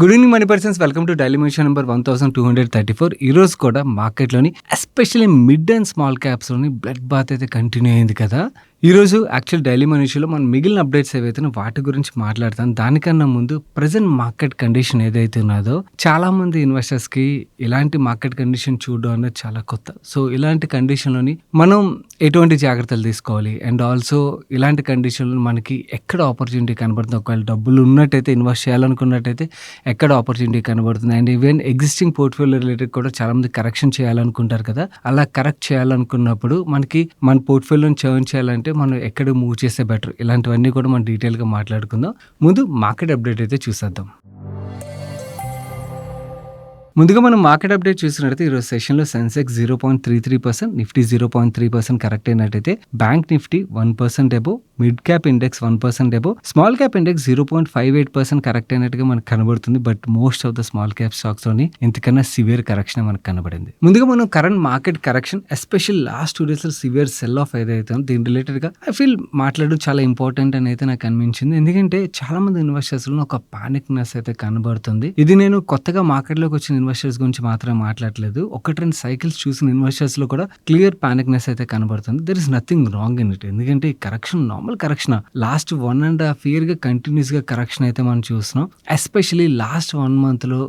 Good evening money persons, welcome to daily mention number 1234. ఈ రోజు కూడా మార్కెట్లోని ఎస్పెషల్లీ మిడ్ అండ్ స్మాల్ క్యాప్స్లోని బ్లడ్ బాత్ అయితే కంటిన్యూ అయింది కదా. ఈరోజు యాక్చువల్ డైలీ మనీషలో మనం మిగిలిన అప్డేట్స్ ఏవైతే వాటి గురించి మాట్లాడతాం. దానికన్నా ముందు ప్రజెంట్ మార్కెట్ కండిషన్ ఏదైతే ఉన్నదో చాలా మంది ఇన్వెస్టర్స్కి ఇలాంటి మార్కెట్ కండిషన్ చూడడం అనేది చాలా కొత్త. సో ఇలాంటి కండిషన్లోని మనం ఎటువంటి జాగ్రత్తలు తీసుకోవాలి అండ్ ఆల్సో ఇలాంటి కండిషన్లో మనకి ఎక్కడ ఆపర్చునిటీ కనబడుతుంది, ఒకవేళ డబ్బులు ఉన్నట్టయితే ఇన్వెస్ట్ చేయాలనుకున్నట్టయితే ఎక్కడ ఆపర్చునిటీ కనబడుతుంది and even existing portfolio related కూడా చాలా మంది కరెక్షన్ చేయాలనుకుంటారు కదా. అలా కరెక్ట్ చేయాలనుకున్నప్పుడు మనకి మన పోర్ట్ఫోలియోని చర్న్ చేయాలంటే మనం ఎక్కడ మూవ్ చేస్తే బెటర్, ఇలాంటివన్నీ కూడా మనం డీటెయిల్గా మాట్లాడుకుందాం. ముందు మార్కెట్ అప్డేట్ అయితే చూసేద్దాం. ముందుగా మనం మార్కెట్ అప్డేట్ చూసినట్టయితే ఈరోజు సెషన్లో సెన్సెక్స్ 0.33%, నిఫ్టీ 0.3% కరెక్ట్ అయినట్టయితే bank Nifty 1% above, mid cap index 1% above, small cap index 0.58% correct అయినట్టుగా మనకు కనబడుతుంది. But most of the small cap స్టాక్స్లోని ఇంతకన్నా సివియర్ కరెక్షన్ మనకు కనబడింది. ముందుగా మనం current market correction especial last 2 డేస్లో సివియర్ సెల్ ఆఫ్ ఏదైతే దీని రిలేటెడ్గా ఐ ఫీల్ మాట్లాడడం చాలా ఇంపార్టెంట్ అని అయితే నాకు అనిపించింది. ఎందుకంటే చాలా మంది ఇన్వెస్టర్స్లో ఒక పానిక్నెస్ అయితే కనబడుతుంది. ఇది నేను కొత్తగా మార్కెట్లోకి వచ్చిన ఇన్వెస్టర్స్ గురించి మాత్రమే మాట్లాడలేదు, 1-2 సైకిల్స్ చూసిన ఇన్వెస్టర్స్ లో కూడా క్లియర్ పానిక్నెస్ అయితే కనబడుతుంది. There is nothing wrong in it. ఎందుకంటే ఈ correction normal correction last 1.5 year గా కంటిన్యూస్ గా కరెక్షన్ అయితే మనం చూస్తున్నాం. ఎస్పెషలీ లాస్ట్ 1 month లో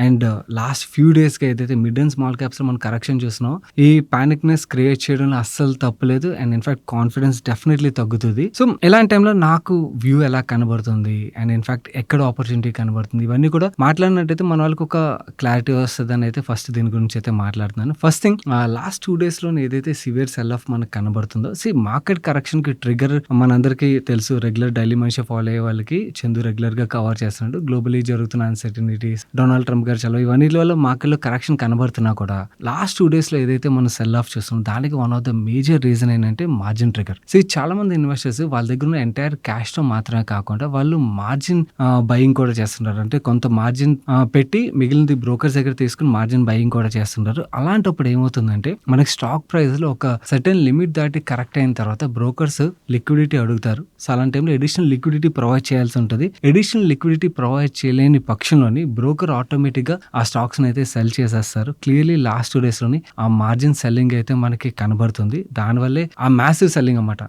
అండ్ లాస్ట్ ఫ్యూ డేస్ గా ఏదైతే మిడ్ అండ్ స్మాల్ క్యాప్స్ లో మనం కరెక్షన్ చూస్తున్నాం, ఈ పానిక్నెస్ క్రియేట్ చేయడంలో అస్సలు తప్పులేదు అండ్ ఇన్ఫాక్ట్ కాన్ఫిడెన్స్ డెఫినెట్లీ తగ్గుతుంది. సో ఇలాంటి టైంలో నాకు వ్యూ ఎలా కనబడుతుంది అండ్ ఇన్ఫాక్ట్ ఎక్కడ ఆపర్చునిటీ కనబడుతుంది, ఇవన్నీ కూడా మాట్లాడినట్టయితే మన వాళ్ళకి ఒక క్లారిటీ వస్తుందని అయితే ఫస్ట్ దీని గురించి అయితే మాట్లాడుతున్నాను. ఫస్ట్ థింగ్, లాస్ట్ 2 days లో ఏదైతే సివియర్ సెల్ ఆఫ్ మనకు కనబడుతుందో, మార్కెట్ కరెక్షన్ కి ట్రిగర్ మనందరికీ తెలుసు. రెగ్యులర్ డైలీ మనిషి ఫాలో అయ్యే వాళ్ళకి చందు రెగ్యులర్ గా కవర్ చేస్తున్నాడు. గ్లోబలీ జరుగుతున్న అన్సర్టనిటీస్, డొనాల్డ్ ట్రంప్ గారు చలో, ఇవన్నీ వల్ల మార్కెట్ లో కరెక్షన్ కనబడుతున్నా కూడా లాస్ట్ 2 days లో ఏదైతే మనం సెల్ ఆఫ్ చూస్తున్నాం దానికి one of the major reason ఏంటంటే మార్జిన్ ట్రిగర్. చాలా మంది ఇన్వెస్టర్స్ వాళ్ళ దగ్గర ఉన్న ఎంటైర్ క్యాష్ తో మాత్రమే కాకుండా వాళ్ళు మార్జిన్ బయింగ్ కూడా చేస్తున్నారు. అంటే కొంత మార్జిన్ పెట్టి మిగిలినది బ్రోకర్స్ దగ్గర తీసుకుని మార్జిన్ బయింగ్ కూడా చేస్తుంటారు. అలాంటప్పుడు ఏమవుతుందంటే మనకి స్టాక్ ప్రైస్ లో ఒక సర్టెన్ లిమిట్ దాటి కరెక్ట్ అయిన తర్వాత బ్రోకర్స్ లిక్విడిటీ అడుగుతారు. సో అలాంటి టైంలో ఎడిషనల్ లిక్విడిటీ ప్రొవైడ్ చేయాల్సి ఉంటుంది. ఎడిషనల్ లిక్విడిటీ ప్రొవైడ్ చేయలేని పక్షంలోని బ్రోకర్ ఆటోమేటిక్ గా ఆ స్టాక్స్ అయితే సెల్ చేసేస్తారు. క్లియర్లీ లాస్ట్ 2 days లోని ఆ మార్జిన్ సెల్లింగ్ అయితే మనకి కనబడుతుంది. దానివల్లే ఆ మ్యాసివ్ సెల్లింగ్ అన్నమాట.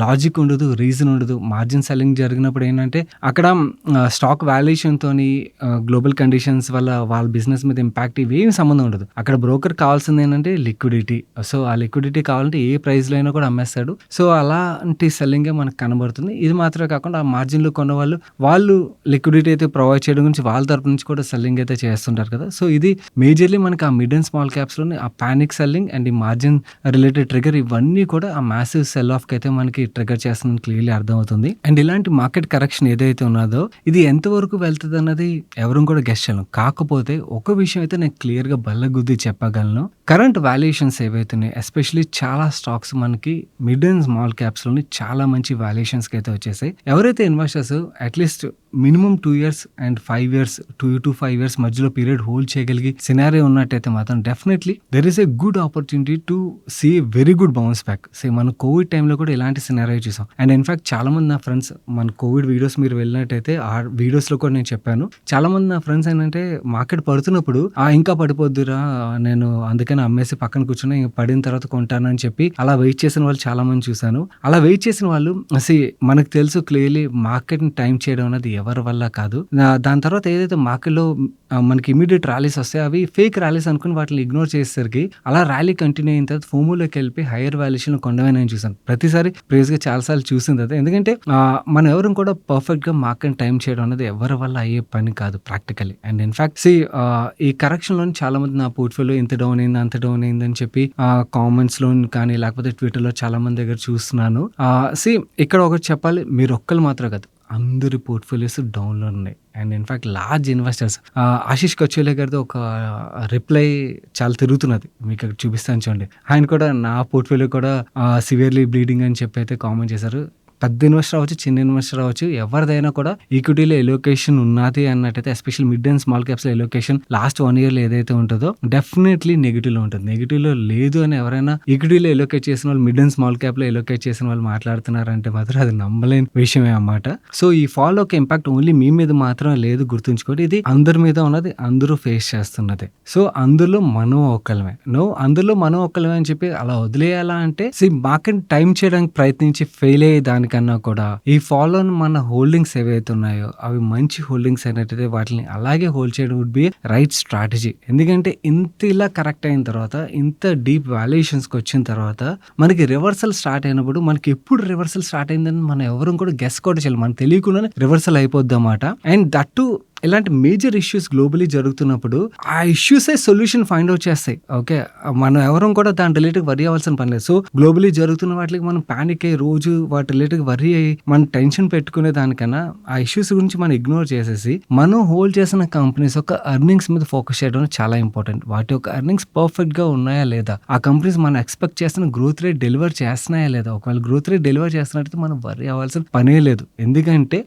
లాజిక్ ఉండదు, రీజన్ ఉండదు. మార్జిన్ సెల్లింగ్ జరిగినప్పుడు ఏంటంటే అక్కడ స్టాక్ వాల్యుయేషన్ తోని గ్లోబల్ కండిషన్స్ వల్ల వాళ్ళ బిజినెస్ మీద ఇంపాక్ట్ ఇవేమి సంబంధం ఉండదు. అక్కడ బ్రోకర్ కావాల్సింది ఏంటంటే లిక్విడిటీ. సో ఆ లిక్విడిటీ కావాలంటే ఏ ప్రైస్ లో అయినా కూడా అమ్మేస్తాడు. సో అలాంటి సెల్లింగ్ మనకు కనబడుతుంది. ఇది మాత్రమే కాకుండా ఆ మార్జిన్ లో కొన్న వాళ్ళు లిక్విడిటీ అయితే ప్రొవైడ్ చేయడం గురించి వాళ్ళ తరపు నుంచి కూడా సెల్లింగ్ అయితే చేస్తుంటారు కదా. సో ఇది మేజర్లీ మనకి ఆ మిడ్ అండ్ స్మాల్ క్యాప్స్ లోని ఆ పానిక్ సెల్లింగ్ అండ్ ఈ మార్జిన్ రిలేటెడ్ ట్రిగర్, ఇవన్నీ కూడా ఆ మ్యాసివ్ సెల్ ఆఫ్ కి అయితే మనకి ట్రిగర్ చేస్తుందని క్లియర్లీ అర్థమవుతుంది. అండ్ ఇలాంటి మార్కెట్ కరెక్షన్ ఏదైతే ఉన్నదో ఇది ఎంతవరకు వెళ్తుంది అన్నది ఎవరు కూడా గెస్ చేయలేం. కాకపోతే ఒక విషయం అయితే నేను క్లియర్ గా బల్లగుద్ది చెప్పగలను, కరెంట్ వాల్యుయేషన్స్ ఏవైతే ఉన్నాయి ఎస్పెషల్లీ చాలా స్టాక్స్ మనకి మిడ్ అండ్ స్మాల్ క్యాప్స్ లోని చాలా మంచి వాల్యుయేషన్స్ కి అయితే వచ్చేసాయి. ఎవరైతే investors at least minimum 2 years and 5 years 2 to 5 years మధ్యలో పీరియడ్ హోల్డ్ చేయగలిగి సినారియో ఉన్నట్టయితే మాత్రం definitely there is a good opportunity to see very good bounce back. మన కోవిడ్ టైంలో కూడా ఇలాంటి సినారియో చూసాం. అండ్ ఇన్ఫాక్ట్ చాలా మంది నా ఫ్రెండ్స్, మన కోవిడ్ వీడియోస్ మీరు వెళ్ళినట్టయితే ఆ వీడియోస్ లో కూడా నేను చెప్పాను, చాలా మంది నా ఫ్రెండ్స్ ఏంటంటే మార్కెట్ పడుతున్నప్పుడు ఇంకా పడిపోద్దురా, నేను అందుకని అమ్మేసి పక్కన కూర్చొని పడిన తర్వాత కొంటానని చెప్పి అలా వెయిట్ చేసిన వాళ్ళు చాలా మంది చూశాను. అలా వెయిట్ చేసిన వాళ్ళు మనకు తెలుసు క్లియర్లీ మార్కెట్ ని టైం చేయడం అనేది ఎవరి వల్ల కాదు. దాని తర్వాత ఏదైతే మార్కెట్లో మనకి ఇమీడియట్ ర్యాలీస్ వస్తాయి అవి ఫేక్ ర్యాలీస్ అనుకుని వాటిని ఇగ్నోర్ చేసేసరికి అలా ర్యాలీ కంటిన్యూ అయిన తర్వాత ఫోమోలోకి వెళ్ళి హైయర్ వాల్యుయేషన్ కొండమే నేను చూసాను. ప్రతిసారి ప్రైస్ గా చాలాసార్లు చూసింది అదే. ఎందుకంటే మనం ఎవరు కూడా పర్ఫెక్ట్ గా మార్కెట్ టైం చేయడం అనేది ఎవరి వల్ల అయ్యే పని కాదు ప్రాక్టికల్లీ. అండ్ ఇన్ఫాక్ట్ ఈ కరెక్షన్ లో చాలా మంది నా పోర్ట్ఫోలియో ఇంత డౌన్ అయింది అంత డౌన్ అయింది అని చెప్పి కామెంట్స్ లో కానీ లేకపోతే ట్విట్టర్ లో చాలా మంది దగ్గర చూస్తున్నాను. ఇక్కడ ఒకటి చెప్పాలి, మీరు ఒక్కరు మాత్రం కాదు, అందరి పోర్ట్ఫోలియోస్ డౌన్లో ఉన్నాయి. And in fact large investors, Ashish Kacholia గారితో ఒక రిప్లై చాలా తిరుగుతున్నది, మీకు చూపిస్తాను చూడండి. ఆయన కూడా నా పోర్ట్ఫోలియో కూడా సివియర్లీ బ్లీడింగ్ అని చెప్పి అయితే కామెంట్ చేశారు. పెద్ద ఇన్వెస్టర్ అవ్వచ్చు, చిన్న ఇన్వెస్టర్ అవ్వచ్చు, ఎవరిదైనా కూడా ఈక్విటీలో ఎలోకేషన్ ఉన్నది అన్నట్టయితే especial mid and small caps లో ఎలోకేషన్ లాస్ట్ 1 year లో ఏదైతే ఉంటుందో డెఫినెట్లీ నెగిటివ్ లో ఉంటుంది. నెగిటివ్ లో లేదు అని ఎవరైనా ఈక్విటీలో ఎలోకేట్ చేసిన వాళ్ళు, మిడ్ అండ్ స్మాల్ క్యాప్ లో ఎలోకేట్ చేసిన వాళ్ళు మాట్లాడుతున్నారంటే మాత్రం అది నమ్మలేని విషయమే అన్నమాట. సో ఈ ఫాల్ యొక్క ఇంపాక్ట్ ఓన్లీ మీ మీద మాత్రం లేదు, గుర్తుంచుకోండి. ఇది అందరి మీద ఉన్నది, అందరూ ఫేస్ చేస్తున్నది. సో అందులో మనం ఒక్కలమే. అందులో మనం ఒక్కలమే అని చెప్పి అలా వదిలేయాలా అంటే మార్కెట్ టైం చేయడానికి ప్రయత్నించి ఫెయిల్ అయ్యే దానికన్నా కూడా ఈ ఫాలో మన హోల్డింగ్స్ ఏవైతే ఉన్నాయో అవి మంచి హోల్డింగ్స్ అయినట్టయితే వాటిని అలాగే హోల్డ్ చేయడం వుడ్ బి రైట్ స్ట్రాటజీ. ఎందుకంటే ఇంత ఇలా కరెక్ట్ అయిన తర్వాత, ఇంత డీప్ వాల్యుయేషన్స్కి వచ్చిన తర్వాత మనకి రివర్సల్ స్టార్ట్ అయినప్పుడు, మనకి ఎప్పుడు రివర్సల్ స్టార్ట్ అయిందని మనం ఎవరు కూడా గెస్ కూడా చేయాలి. మనకు తెలియకుండానే రివర్సల్ అయిపోద్ది అన్నమాట. అండ్ దట్టు ఇలాంటి మేజర్ ఇష్యూస్ గ్లోబలీ జరుగుతున్నప్పుడు ఆ ఇష్యూసే సొల్యూషన్ ఫైండ్ అవుట్ చేస్తాయి. ఓకే, మనం ఎవరం కూడా దాని రిలేటెడ్ వరీ అవ్వాల్సిన పని లేదు. సో గ్లోబలీ జరుగుతున్న వాటికి మనం పానిక్ అయ్యి రోజు వాటి రిలేటెడ్ వరీ అయ్యి మనం టెన్షన్ పెట్టుకునే దానికన్నా ఆ ఇష్యూస్ గురించి మనం ఇగ్నోర్ చేసేసి మనం హోల్డ్ చేసిన కంపెనీస్ యొక్క ఎర్నింగ్స్ మీద ఫోకస్ చేయడం చాలా ఇంపార్టెంట్. వాటి యొక్క ఎర్నింగ్స్ పర్ఫెక్ట్ గా ఉన్నాయా లేదా, ఆ కంపెనీస్ మనం ఎక్స్పెక్ట్ చేస్తున్న గ్రోత్ రేట్ డెలివర్ చేస్తున్నాయా లేదా. ఒకవేళ గ్రోత్ రేట్ డెలివర్ చేస్తున్నట్టు మనం వరీ అవ్వాల్సిన పనే లేదు. ఎందుకంటే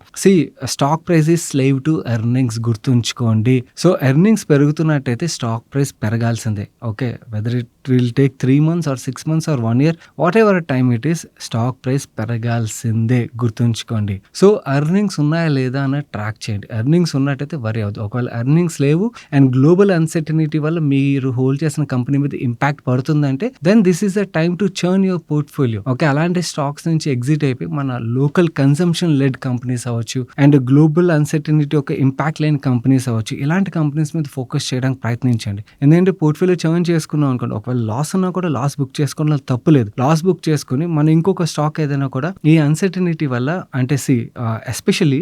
stock price is slave to earnings, గుర్తుంచుకోండి. సో ఎర్నింగ్స్ పెరుగుతున్నట్టయితే స్టాక్ ప్రైస్ పెరగాల్సిందే. Okay, whether it will take 3 months or 6 months or 1 year, whatever time it is, stock price పెరగాల్సిందే, గుర్తుంచుకోండి. సో ఎర్నింగ్స్ ఉన్నాయా లేదా అని ట్రాక్ చేయండి. ఎర్నింగ్స్ ఉన్నట్టయితే వరీ అవుతుంది. ఒకవేళ ఎర్నింగ్స్ లేవు అండ్ గ్లోబల్ అన్సర్టనిటీ వల్ల మీరు హోల్డ్ చేసిన కంపెనీ మీద ఇంపాక్ట్ పడుతుందంటే then this is the time to churn your portfolio. Okay, అలాంటి స్టాక్స్ నుంచి ఎగ్జిట్ అయిపోయి మన లోకల్ కన్సంప్షన్ లెడ్ కంపెనీస్ అవ్వచ్చు అండ్ గ్లోబల్ అన్సర్టనిటీ ఒక ఇంపాక్ట్ లేని కంపెనీస్ అవ్వచ్చు, ఇలాంటి కంపెనీస్ మీద ఫోకస్ చేయడానికి ప్రయత్నించండి. ఎందుకంటే పోర్ట్ఫోలియో చర్న్ చేసుకున్నాం అనుకోండి, ఒకవేళ లాస్ ఉన్నా కూడా లాస్ బుక్ చేసుకోవడం తప్పు లేదు. లాస్ బుక్ చేసుకుని మనం ఇంకొక స్టాక్ ఏదైనా కూడా ఈ అన్సర్టనిటీ వల్ల అంటే ఎస్పెషల్లీ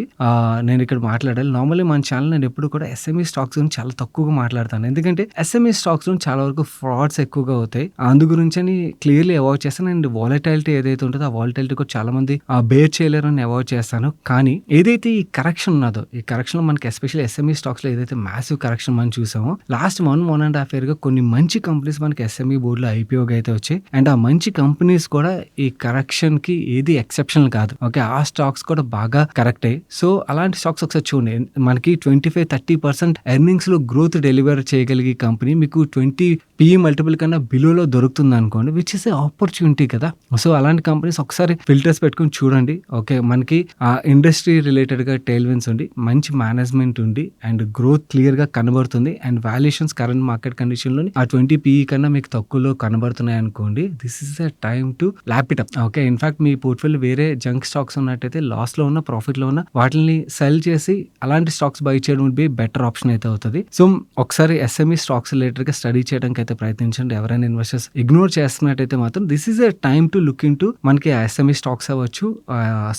నేను ఇక్కడ మాట్లాడాలి. నార్మల్లీ మన ఛానల్ నేను ఎప్పుడు కూడా ఎస్ఎంఈ స్టాక్స్ గురించి చాలా తక్కువగా మాట్లాడతాను. ఎందుకంటే ఎస్ఎంఈ స్టాక్స్ లో చాలా వరకు ఫ్రాడ్స్ ఎక్కువగా అవుతాయి. అందు గురించి అని క్లియర్లీ అవాయిడ్ చేస్తాను. అండ్ వాలటైలిటీ ఏదైతే ఉంటుందో ఆ వాలటైలిటీ కూడా చాలా మంది బేర్ చేయలేరు అని అవాయిడ్ చేస్తాను. కానీ ఏదైతే ఈ కరెక్షన్ ఉన్నదో, ఈ కరెక్షన్ లో మనకి ఎస్పెషల్లీ ఎస్ఎంఈ స్టాక్స్ లో ఏదైతే మ్యాసివ్ కరెక్షన్ మనం చూసామో లాస్ట్ 1.5 year గా కొన్ని మంచి కంపెనీస్ మనకి ఎస్ఎంఈ బోర్డులో ఐపీఓగా అయితే వచ్చాయి. అండ్ ఆ మంచి కంపెనీస్ కూడా ఈ కరెక్షన్ కి ఏది ఎక్సెప్షన్ కాదు. ఓకే, ఆ స్టాక్స్ కూడా బాగా కరెక్ట్ అయ్యి, సో అలాంటి స్టాక్స్ ఒకసారి చూడండి. మనకి 25-30% ఎర్నింగ్స్ లో గ్రోత్ డెలివర్ చేయగలిగే కంపెనీ మీకు 20 PE మల్టిపుల్ కన్నా బిలోలో దొరుకుతుంది అనుకోండి, విచ్ ఇస్ ఏ ఆపర్చునిటీ కదా. సో అలాంటి కంపెనీస్ ఒకసారి ఫిల్టర్స్ పెట్టుకుని చూడండి. ఓకే, మనకి ఆ ఇండస్ట్రీ రిలేటెడ్ గా టైల్ విన్స్ ఉండి, మంచి మేనేజ్మెంట్ ఉండి అండ్ గ్రోత్ క్లియర్ గా కనబడుతుంది and valuations current market condition లోని ఆ 20 PE కన్నా మీకు తక్కువలో కనబడుతున్నాయి అనుకోండి, this is the time to lap it up. Okay, in fact me portfolio వేరే జంక్ స్టాక్స్ ఉన్నట్టయితే లాస్ లో ఉన్న, ప్రాఫిట్ లో ఉన్న వాటిని సెల్ చేసి అలాంటి స్టాక్స్ బై చేయడం వుడ్ బి బెటర్ ఆప్షన్ అయితే అవుతుంది. సో ఒకసారి ఎస్ఎంఈ స్టాక్స్ రిలేటెడ్ గా స్టడీ చేయడానికి అయితే ప్రయత్నించండి. ఎవరైనా ఇన్వెస్టర్స్ ఇగ్నోర్ చేస్తున్నట్టయితే మాత్రం this is a time to look in to మనకి ఎస్ఎంఈ స్టాక్స్ అవ్వచ్చు,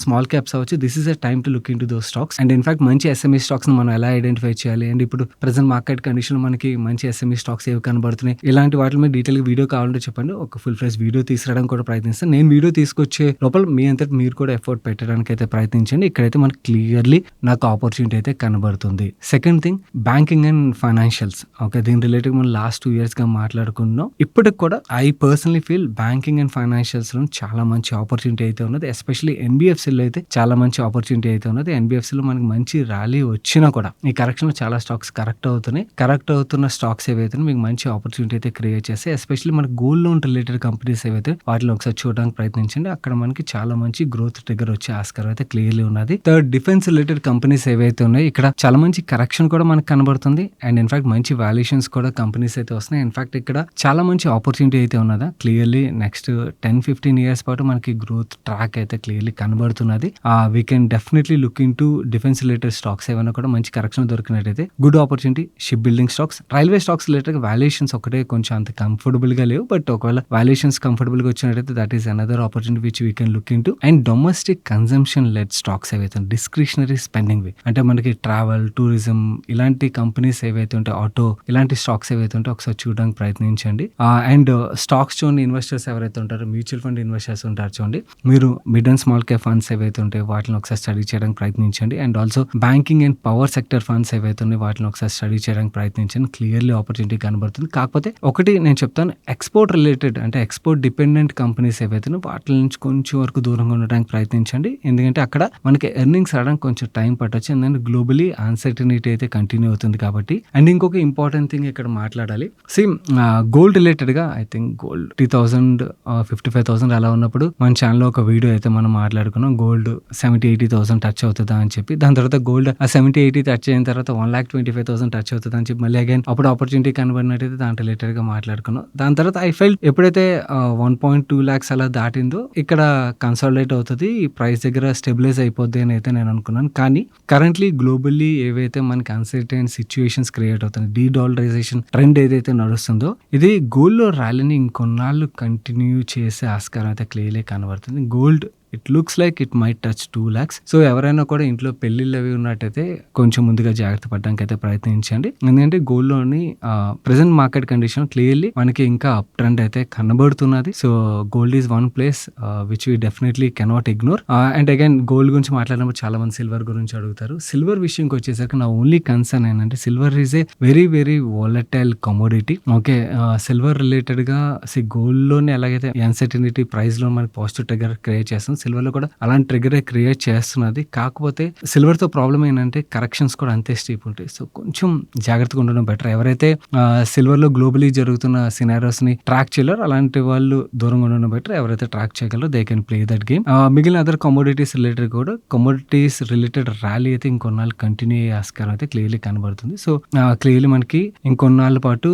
స్మాల్ క్యాప్స్ అవ్వచ్చు, this is a time to look in to those stocks. And in fact మంచి ఎస్ఎంఈ స్టాక్స్ మనం ఎలా ఐడెంటిఫై చేయాలి అండ్ ఇప్పుడు ప్రెసెంట్ మార్కెట్ కండిషన్ మనకి మంచి ఎస్ఎంఈ స్టాక్స్ ఏవి కనబడుతున్నాయి, ఇలాంటి వాటి మీద డీటెయిల్ గా వీడియో కావాలంటే చెప్పండి. ఒక ఫుల్ ఫ్లెజ్ వీడియో తీసుకురావడానికి కూడా ప్రయత్నిస్తాను. నేను వీడియో తీసుకొచ్చే లోపల మీ అంతటి మీరు కూడా ఎఫర్ట్ పెట్టడానికి అయితే ప్రయత్నించండి. ఇక్కడైతే మనకి క్లియర్లీ నాకు ఆపర్చునిటీ అయితే కనబడుతుంది. Second thing, banking and financials. Okay, దీని రిలేటెడ్ మనం లాస్ట్ 2 years గా మాట్లాడుకున్నాం. ఇప్పటికి కూడా I personally feel banking and financials లో చాలా మంచి ఆపర్చునిటీ అయితే ఉన్నది. ఎస్పెషల్లీ ఎన్బిఎఫ్సిలో అయితే చాలా మంచి ఆపర్చునిటీ అయితే ఉన్నది. ఎన్బిఎఫ్సిలో మనకి మంచి ర్యాలీ వచ్చినా కూడా ఈ కరెక్షన్ లో చాలా స్టాక్స్ కరెక్ట్ అవుతున్నాయి. కరెక్ట్ అవుతున్న స్టాక్స్ ఏవైతే మీకు మంచి ఆపర్చునిటీ అయితే క్రియేట్ చేస్తే, ఎస్పెషల్లీ మనకి గోల్డ్ లోన్ రిలేటెడ్ కంపెనీస్ ఏవైతే వాటిలో ఒకసారి చూడడానికి ప్రయత్నించండి. అక్కడ మనకి చాలా మంచి గ్రోత్ ట్రిగర్ వచ్చే ఆస్కారం అయితే క్లియర్లీ ఉన్నది. థర్డ్, డిఫెన్స్ రిలేటెడ్ కంపెనీస్ ఏవైతే ఉన్నాయి, ఇక్కడ చాలా మంచి కరెక్షన్ కూడా మనకు కనబడుతుంది అండ్ ఇన్ఫాక్ట్ మంచి వాల్యుయేషన్స్ కూడా కంపెనీస్ అయితే వస్తున్నాయి. ఇన్ఫాక్ట్ ఇక్కడ చాలా మంచి ఆపర్చునిటీ అయితే ఉన్నదా. క్లియర్లీ నెక్స్ట్ 10-15 years పాటు మనకి గ్రోత్ ట్రాక్ అయితే క్లియర్లీ కనబడుతున్నది. We can definitely look in to defence related stocks ఏమైనా కూడా మంచి కరెక్షన్ దొరికినట్టయితే good opportunity. Ship building stocks, railway stocks related valuations ఒకటే కొంచెం అంత కంఫర్టబుల్ గా లేవు, బట్ ఒకవేళ వాల్యుయేషన్స్ కంఫర్టబుల్ గా వచ్చినట్టయితే that is another opportunity which we can look in to. And domestic consumption led stocks ఏవైతే డిస్క్రిషనరీ స్పెండింగ్ అంటే మనకి ట్రావెల్, టూరిజం ఇలాంటి కంపెనీస్ ఏవైతే ఉంటాయి, ఆటో ఇలాంటి స్టాక్స్ ఏవైతే ఉంటాయి ఒకసారి చూడడానికి ప్రయత్నించండి. అండ్ స్టాక్స్ చూడండి, ఇన్వెస్టర్స్ ఎవరైతే ఉంటారో, మ్యూచువల్ ఫండ్ ఇన్వెస్టర్స్ ఉంటారు చూడండి, మీరు mid and small cap funds ఏవైతే ఉంటాయో వాటిని ఒకసారి స్టడీ చేయడానికి ప్రయత్నించండి. And also banking and power power sector funds ఏవైతే ఉన్నాయి వాటిని ఒకసారి స్టడీ చేయడానికి ప్రయత్నించాను. క్లియర్లీ ఆపర్చునిటీ కనబడుతుంది. కాకపోతే ఒకటి నేను చెప్తాను, ఎక్స్పోర్ట్ రిలేటెడ్ అంటే ఎక్స్పోర్ట్ డిపెండెంట్ కంపెనీస్ ఏవైతే వాటి నుంచి కొంచెం వరకు దూరంగా ఉండడానికి ప్రయత్నించండి. ఎందుకంటే అక్కడ మనకి ఎర్నింగ్స్ రావడానికి కొంచెం టైం పట్టొచ్చు. ఎందుకంటే గ్లోబలీ అన్సర్టనిటీ అయితే కంటిన్యూ అవుతుంది కాబట్టి. అండ్ ఇంకొక ఇంపార్టెంట్ థింగ్ ఇక్కడ మాట్లాడాలి. గోల్డ్ రిలేటెడ్ గా ఐ థింక్ గోల్డ్ 30,000 55,000 అలా ఉన్నప్పుడు మన ఛానల్లో ఒక వీడియో అయితే మనం మాట్లాడుకున్నాం. గోల్డ్ 70,000-80,000 టచ్ అవుతుందా అని చెప్పి. దాని తర్వాత గోల్డ్ ఆ 70-80 టచ్ అయిన తర్వాత 1,25,000 టచ్ అవుతుంది అని చెప్పి మళ్ళీ అగైన్ అప్పుడు ఆపర్చునిటీ కనబడినట్టయితే దాని రిలేటెడ్ గా మాట్లాడుకున్నాం. దాని తర్వాత ఐ ఫెల్ట్ ఎప్పుడైతే 1.2 lakhs అలా దాటిందో ఇక్కడ కన్సాలిడేట్ అవుతుంది, ఈ ప్రైస్ దగ్గర స్టెబిలైజ్ అయిపోద్ది అని అయితే నేను అనుకున్నాను. కానీ కరెంట్లీ గ్లోబల్లీ ఏవైతే మనకి అన్సర్టైన్ సిచ్యువేషన్స్ క్రియేట్ అవుతుంది, డీడాలరైజేషన్ ట్రెండ్ ఏదైతే నడుస్తుందో ఇది గోల్డ్ లో ర్యాలీని ఇంకొన్నాళ్ళు కంటిన్యూ చేసే ఆస్కారం అయితే క్లియర్లీ కనబడుతుంది. Gold it looks like it might touch 2 lakhs. So ఎవరైనా కూడా ఇంట్లో పెళ్లిళ్ళు అవి ఉన్నట్టయితే కొంచెం ముందుగా జాగ్రత్త పడడానికి అయితే ప్రయత్నించండి. ఎందుకంటే గోల్డ్ లోని ప్రెసెంట్ మార్కెట్ కండిషన్ క్లియర్లీ మనకి ఇంకా అప్ ట్రెండ్ అయితే కనబడుతున్నది. So gold is one place which we definitely cannot ignore. And again gold గురించి మాట్లాడినప్పుడు చాలా మంది సిల్వర్ గురించి అడుగుతారు. సిల్వర్ విషయంకి వచ్చేసరికి నా ఓన్లీ కన్సర్న్ ఏంటంటే silver is a very very volatile commodity. Okay, silver related గా గోల్డ్ లోనే ఎలాగైతే అన్సర్టనిటీ ప్రైస్ లో మనకి పాజిటివ్ ట్రిగర్ క్రియేట్ చేస్తుంది, సిల్వర్ లో కూడా అలాంటి ట్రిగర్ క్రియేట్ చేస్తున్నది. కాకపోతే సిల్వర్ తో ప్రాబ్లం ఏంటంటే కరెక్షన్స్ కూడా అంతే స్టీప్ ఉంటాయి. సో కొంచెం జాగ్రత్తగా ఉండడం బెటర్. ఎవరైతే సిల్వర్ లో గ్లోబలీ జరుగుతున్న సినారియోస్ ని ట్రాక్ చేయలేరు అలాంటి వాళ్ళు దూరంగా ఉండడం బెటర్. ఎవరైతే ట్రాక్ చేయగలరో they can play that game. మిగిలిన అదర్ కమోడిటీస్ రిలేటెడ్ కూడా కమోడిటీస్ రిలేటెడ్ ర్యాలీ అయితే ఇంకొన్నాళ్ళు కంటిన్యూ అయ్యే ఆస్కారం అయితే క్లియర్లీ కనబడుతుంది. సో క్లియర్లీ మనకి ఇంకొన్నాళ్ళ పాటు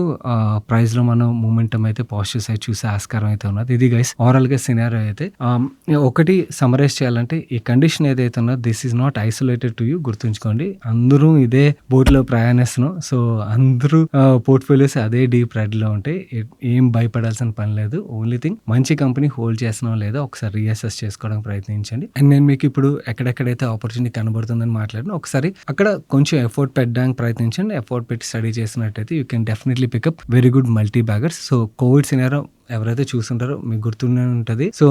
ప్రైస్ లో మనం మూమెంటం అయితే పాజిటివ్ సైడ్ చూసే ఆస్కారం అయితే ఉన్నది. ఇది గైస్ ఓవరాల్ గా సినారియో అయితే. ఒకటి సమరైజ్ చేయాలంటే ఈ కండిషన్ ఏదైతే ఉన్నదో this is not isolated to you. గుర్తుంచుకోండి, అందరూ ఇదే బోట్ లో ప్రయాణిస్తున్నాం. సో అందరూ పోర్ట్ఫోలియోస్ అదే డీప్ రెడ్ లో ఉంటాయి. ఏం భయపడాల్సిన పని లేదు. ఓన్లీ థింగ్ మంచి కంపెనీ హోల్డ్ చేస్తున్నాం లేదా ఒకసారి రీఅసెస్ చేసుకోవడానికి ప్రయత్నించండి. అండ్ నేను మీకు ఇప్పుడు ఎక్కడెక్కడైతే ఆపర్చునిటీ కనబడుతుందని మాట్లాడినా ఒకసారి అక్కడ కొంచెం ఎఫర్ట్ పెట్టడానికి ప్రయత్నించండి. ఎఫర్ట్ పెట్టి స్టడీ చేసినట్టయితే you can definitely pick up very good multibaggers. So COVID scenario ఎవరైతే చూస్తుంటారో మీకు గుర్తుండే ఉంటుంది. సో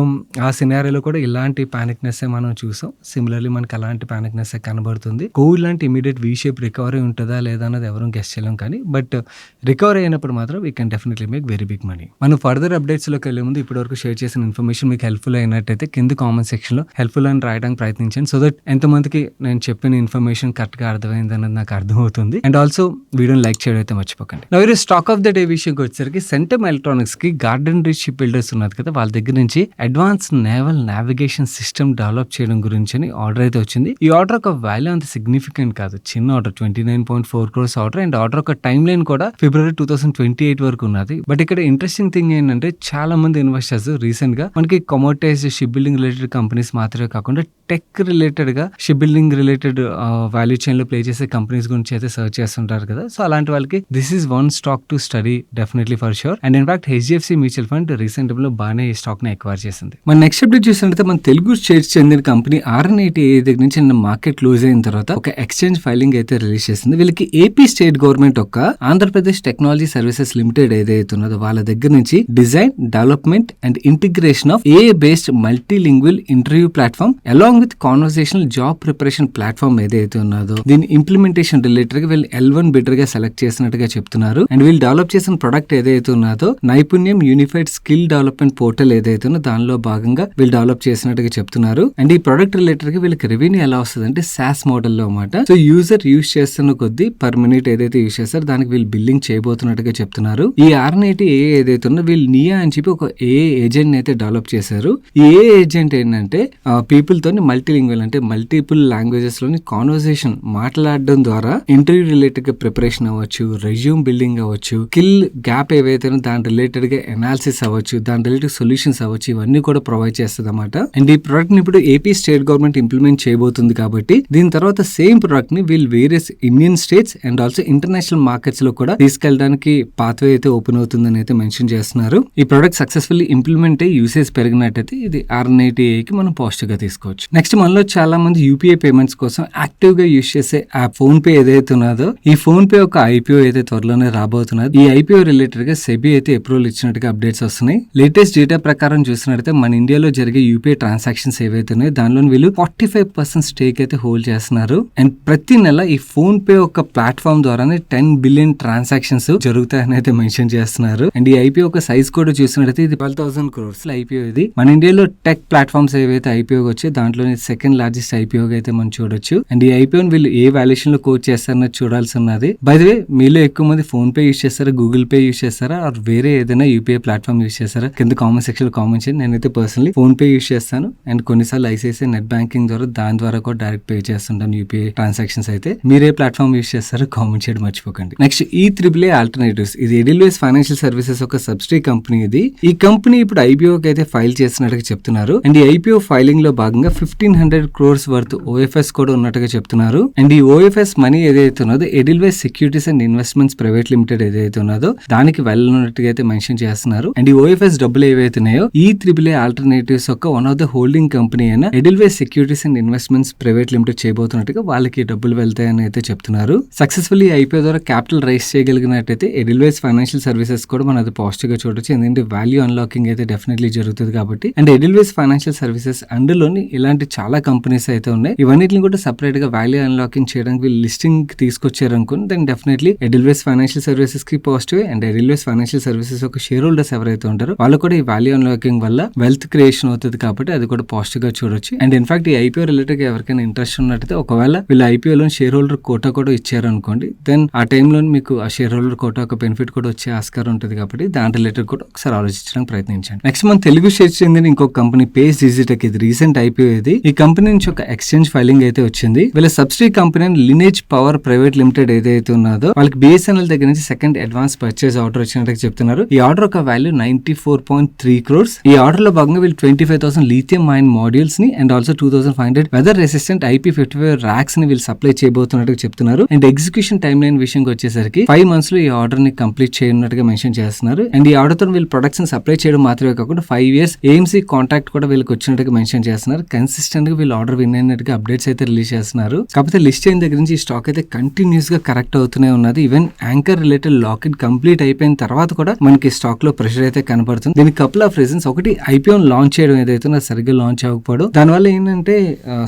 ఆ సినారియోలో కూడా ఇలాంటి పానిక్నెస్ మనం చూసాం. సిమిలర్లీ మనకి అలాంటి పానిక్నెస్ కనబడుతుంది. కోవిడ్ లాంటి ఇమీడియట్ వీ షేప్ రికవరీ ఉంటుందా లేదా అన్నది ఎవరూ గెస్ చేయలేం. కానీ బట్ రికవరీ అయినప్పుడు మాత్రం we can definitely make very big money. మనం ఫర్దర్ అప్డేట్స్ లోకి వెళ్ళే ముందు ఇప్పటివరకు షేర్ చేసిన ఇన్ఫర్మేషన్ మీకు హెల్ప్ఫుల్ అయినట్టయితే కింద కామెంట్ సెక్షన్ లో హెల్ప్ఫుల్ అని రాయడానికి ప్రయత్నించండి. సో దట్ ఎంతమందికి నేను చెప్పిన ఇన్ఫర్మేషన్ కరెక్ట్ గా అర్థమైంది అన్నది నాకు అర్థమవుతుంది. అండ్ ఆల్సో వీడియోని లైక్ చేయడం అయితే మర్చిపోకండి. నా స్టాక్ ఆఫ్ ద డే విషయంకి వచ్చేసరికి సెంటమ్ ఎలక్ట్రానిక్స్ కి గార్డెన్ రిచ్ షిప్ బిల్డర్స్ ఉన్నది కదా, వాళ్ళ దగ్గర నుంచి advance naval navigation system develop చేయడం గురించి ఆర్డర్ అయితే వచ్చింది. ఈ ఆర్డర్ ఒక వాల్యూ అంత సిగ్నిఫికెంట్ కాదు, చిన్న order 29.4 crores order. And order ఒక టైమ్ లైన్ కూడా February 2028 వరకు ఉన్నది. బట్ ఇక్కడ ఇంట్రెస్టింగ్ థింగ్ ఏంటంటే చాలా మంది ఇన్వెస్టర్స్ రీసెంట్ గా మనకి commoditised ship building related companies మాత్రమే కాకుండా టెక్ రిలేటెడ్ గా ship building related value chain లో ప్లే చేసే కంపెనీస్ గురించి అయితే సర్చ్ చేస్తుంటారు కదా. సో అలాంటి వాళ్ళకి this is one stock to study definitely for sure. And in fact HDFC mutual fund recent లో బాగానే ఈ స్టాక్ ని ఎక్వైర్ చేసింది. మన నెక్స్ట్ అప్డేట్ చూసినట్లయితే మన తెలుగు షేర్స్ చెందిన కంపెనీ RN80 దగ్గర నుంచి మార్కెట్ క్లోజ్ అయిన తర్వాత ఒక ఎక్స్చేంజ్ ఫైలింగ్ అయితే రిలీజ్ చేసింది. వీళ్ళకి ఏపీ స్టేట్ గవర్నమెంట్ ఒక ఆంధ్రప్రదేశ్ టెక్నాలజీ సర్వీసెస్ లిమిటెడ్ ఏదైతే ఉన్నదో వాళ్ళ దగ్గర నుంచి design, development and integration of AI based multilingual interview platform along with conversational job preparation platform ఏదైతే ఉన్నదో దీని ఇంప్లిమెంటేషన్ రిలేటెడ్ గా వీళ్ళు L1 బిడ్డర్ గా సెలెక్ట్ చేసినట్టుగా చెప్తున్నారు. అండ్ వీళ్ళు డెవలప్ చేసిన ప్రొడక్ట్ ఏదైతే ఉన్నదో నైపుణ్యం యూనిఫైడ్ స్కిల్ డెవలప్మెంట్ పోర్టల్ ఏదైతే ఉందో దానిలో భాగంగా వీళ్ళు డెవలప్ చేసినట్టుగా చెప్తున్నారు. అండ్ ఈ ప్రొడక్ట్ రిలేటెడ్ గా వీళ్ళకి రెవెన్యూ ఎలా వస్తుంది అంటే SaaS మోడల్ లో అన్నమాట. సో యూజర్ యూజ్ చేస్తున్న కొద్దీ పర్ మినిట్ ఏదైతే యూజ్ చేస్తారో దానికి వీళ్ళు బిల్లింగ్ చేయబోతున్నట్టుగా చెప్తున్నారు. ఈ RN80 ఏదైతే ఉందో వీళ్ళు నియా అని చెప్పి ఒక ఏజెంట్ అయితే డెవలప్ చేశారు. ఈ ఏజెంట్ ఏంటంటే పీపుల్ తోని మల్టీలింగ్వల్ అంటే మల్టిపుల్ లాంగ్వేజెస్ లోని కాన్వర్సేషన్ మాట్లాడడం ద్వారా ఇంటర్వ్యూ రిలేటెడ్ గా ప్రిపరేషన్ అవ్వచ్చు, రెజ్యూమ్ బిల్డింగ్ అవ్వచ్చు, స్కిల్ గ్యాప్ ఏవైతే దాని రిలేటెడ్ గా అనాలిసిస్ అవ్వచ్చు, దాని రిలేటెడ్ సొల్యూషన్స్ అవ్వచ్చు, ఇవన్నీ కూడా ప్రొవైడ్ చేస్తుంది అన్నమాట. అండ్ ఈ ప్రొడక్ట్ ని ఇప్పుడు ఏపీ స్టేట్ గవర్నమెంట్ ఇంప్లిమెంట్ చేయబోతుంది కాబట్టి దీని తర్వాత సేమ్ ప్రొడక్ట్ ని వీళ్ళు various Indian states and also international markets లో కూడా తీసుకెళ్ళడానికి పాత్వే అయితే ఓపెన్ అవుతుందని అయితే మెన్షన్ చేస్తున్నారు. ఈ ప్రొడక్ట్ సక్సెస్ఫుల్లీ ఇంప్లిమెంట్ అయ్యి యూసేజ్ పెరిగినట్టయితే ఇది RN80 కి మనం పాజిటివ్ గా తీసుకోవచ్చు. నెక్స్ట్ మనలో చాలా మంది UPI పేమెంట్స్ కోసం యాక్టివ్ గా యూజ్ చేసే యాప్ ఫోన్ పే ఏదైతే ఉన్నదో ఈ ఫోన్ పే ఒక IPO అయితే త్వరలోనే రాబోతున్నది. ఈ IPO రిలేటెడ్ గా సెబీ అయితే అప్రూవల్ ఇచ్చినట్టుగా అప్డేట్స్ వస్తున్నాయి. లేటెస్ట్ డేటా ప్రకారం చూసినట్లయితే మన ఇండియాలో జరిగే యూపీఐ ట్రాన్సాక్షన్స్ ఏవైతే ఉన్నాయో దానిలో వీళ్ళు 45% స్టేక్ అయితే హోల్డ్ చేస్తున్నారు. అండ్ ప్రతి నెల ఈ ఫోన్ పే ఒక ప్లాట్ఫామ్ ద్వారానే 10 బిలియన్ ట్రాన్సాక్షన్స్ జరుగుతాయని అయితే మెన్షన్ చేస్తున్నారు. అండ్ ఈ ఐపీఓ ఒక సైజ్ కూడా చూసినట్లయితే ఇది 12,000 crores ఐపీఓ. ఇది మన ఇండియాలో టెక్ ప్లాట్ఫామ్స్ ఏవైతే ఐపీఓ వచ్చాయి దాంట్లో సెకండ్ లార్జెస్ట్ ఐపీఓ అయితే మనం చూడొచ్చు. అండ్ ఈ ఐపీఓని వీళ్ళు ఏ వాల్యుయేషన్ లో కోట్ చేస్తారన్నది చూడాల్సి ఉన్నది. బై ది వే మీలో ఎక్కువ మంది ఫోన్ పే యూస్ చేస్తారా, గూగుల్ పే యూస్ చేస్తారా, ఆర్ వేరే ఏదైనా యూపీఐ ప్లాట్ఫామ్ యూస్ చేస్తారా? కింద కామెంట్ సెక్షన్ లో కామెంట్ చేయండి. నేనైతే పర్సనలీ ఫోన్ పే యూస్ చేస్తాను అండ్ కొన్నిసార్లు ఐసిఐసిఐ నెట్ బ్యాంకింగ్ ద్వారా దాని ద్వారా కూడా డైరెక్ట్ పే చేస్తుంటాను యూపీఐ ట్రాన్సాక్షన్స్ అయితే. మీరే ప్లాట్ఫామ్ యూస్ చేస్తారో కామెంట్ చేయడం మర్చిపోకండి. Next EAAA alternatives. ఇది ఎడిల్వేస్ ఫైనాన్షియల్ సర్వీసెస్ ఒక సబ్సిడరీ కంపెనీ. ఇది ఈ కంపెనీ ఇప్పుడు ఐపీఓకి అయితే ఫైల్ చేసినట్టుగా చెప్తున్నారు. అండ్ ఈ ఐపీఓ ఫైలింగ్ లో భాగంగా 1,500 crores వర్త్ ఓఎఫ్ఎస్ కూడా ఉన్నట్టుగా చెప్తున్నారు. అండ్ ఈ ఓఎఫ్ఎస్ మనీ ఏదైతే ఉన్నదో Edelweiss Securities and Investments Private limited ఏదైతే ఉన్నదో దానికి వెళ్ళనున్నట్టుగా అయితే మెన్షన్ చేస్తున్నారు. అండ్ ఈ ఓఎఫ్ఎస్ డబ్బులు ఏవైతున్నాయో EAAA ఆల్టర్నేటివ్స్ ఒక one of the holding company అయిన Edelweiss Securities and Investments Private Limited చేయబోతున్నట్టుగా వాళ్ళకి డబ్బులు వెళ్తాయని అయితే చెప్తున్నారు. సక్సెస్ఫుల్లీ ఐపీఓ ద్వారా క్యాపిటల్ రైజ్ చేయగలిగినట్టయితే ఎడిల్వేస్ ఫైనాన్షియల్ సర్వీసెస్ కూడా మనం అది పాజిటివ్ గా చూడొచ్చు. ఎందుకంటే వాల్యూ అన్లాకింగ్ అయితే డెఫినెట్లీ జరుగుతుంది కాబట్టి. అండ్ ఎడిల్వేస్ ఫైనాన్షియల్ సర్వీసెస్ అందులోని ఇలాంటి చాలా కంపెనీస్ అయితే ఉన్నాయి. ఇవన్నిటిని కూడా సెపరేట్ గా వాల్యూ అన్లాకింగ్ చేయడానికి వీళ్ళు లిస్టింగ్ తీసుకొచ్చారు అనుకుని then definitely Edelweiss Financial Services కి positive. And Edelweiss Financial Services ఒక షేర్ హోల్డర్స్ ఎవరైతే ఉంటారో వాళ్ళు కూడా ఈ వాల్యూ అన్లాకింగ్ వల్ల వెల్త్ క్రియేషన్ అవుతుంది కాబట్టి అది కూడా పాజిటివ్ గా చూడొచ్చు. అండ్ ఇన్ఫాక్ట్ ఈ ఐపీఓ రిలేటెడ్ గా ఎవరికైనా ఇంట్రెస్ట్ ఉన్నట్టయితే ఒకవేళ వీళ్ళు ఐపీఓలో షేర్ హోల్డర్ కోటా కూడా ఇచ్చారు అనుకోండి దెన్ ఆ టైంలో మీకు ఆ షేర్ హోల్డర్ కోటా ఒక బెనిఫిట్ కూడా వచ్చే ఆస్కారం ఉంటుంది కాబట్టి దాని రిలేటెడ్ కూడా ఒకసారి ఆలోచించడానికి ప్రయత్నించండి. నెక్స్ట్ మన తెలుగు షేర్ చెందిన ఇంకొక కంపెనీ పేజ్ డిజిటెక్. ఇది రీసెంట్ ఐపీఓ. ఇది ఈ కంపెనీ నుంచి ఒక ఎక్స్చేంజ్ ఫైలింగ్ అయితే వచ్చింది. వీళ్ళ subsidiary company lineage power private limited ఏదైతే ఉన్నదో వాళ్ళకి BSNL దగ్గర నుంచి సెకండ్ అడ్వాన్స్ పర్చేజ్ ఆర్డర్ వచ్చినట్టు చెప్తున్నారు. ఈ ఆర్డర్ ఒక వాల్యూ 94.3 crores. ఈ ఆర్డర్ లో భాగంగా వీళ్ళు 25,000 లిథియం అయన్ మాడ్యూల్స్ ని and also 2,500 weather resistant IP55 racks ని వీళ్ళు సప్లై చేయబోతున్నట్టు చెప్తున్నారు. అండ్ ఎగ్జిక్యూషన్ టైమ్ లైన్ విషయంకి వచ్చేసరికి 5 months లో ఈ ఆర్డర్ ని కంప్లీట్ చేయనున్నట్టుగా మెన్షన్ చేస్తున్నారు. అండ్ ఈ ఆర్డర్ తో వీళ్ళు ప్రొడక్ట్స్ సప్లై చేయడం మాత్రమే కాకుండా 5 years AMC కాంట్రాక్ట్ కూడా వీళ్ళకి వచ్చినట్టుగా మెన్షన్ చేస్తున్నారు. కన్సిస్టెంట్ గా వీళ్ళు ఆర్డర్ విన్ అయినట్టుగా అప్డేట్స్ అయితే రిలీజ్ చేస్తున్నారు. కాకపోతే లిస్ట్ అయిన దగ్గర నుంచి ఈ స్టాక్ అయితే కంటిన్యూస్ గా కరెక్ట్ అవుతూనే ఉన్నది. Even anchor related locking complete అయిపోయిన తర్వాత కూడా మనకి స్టాక్ లో ప్రెషర్ అయితే కనబడుతుంది. దీనికి కపుల్ ఆఫ్ రీజన్స్. ఒకటి ఐపీఓ లాంచ్ చేయడం ఏదైతే సరిగ్గా లాంచ్ అవ్వకపోవడం. దానివల్ల ఏంటంటే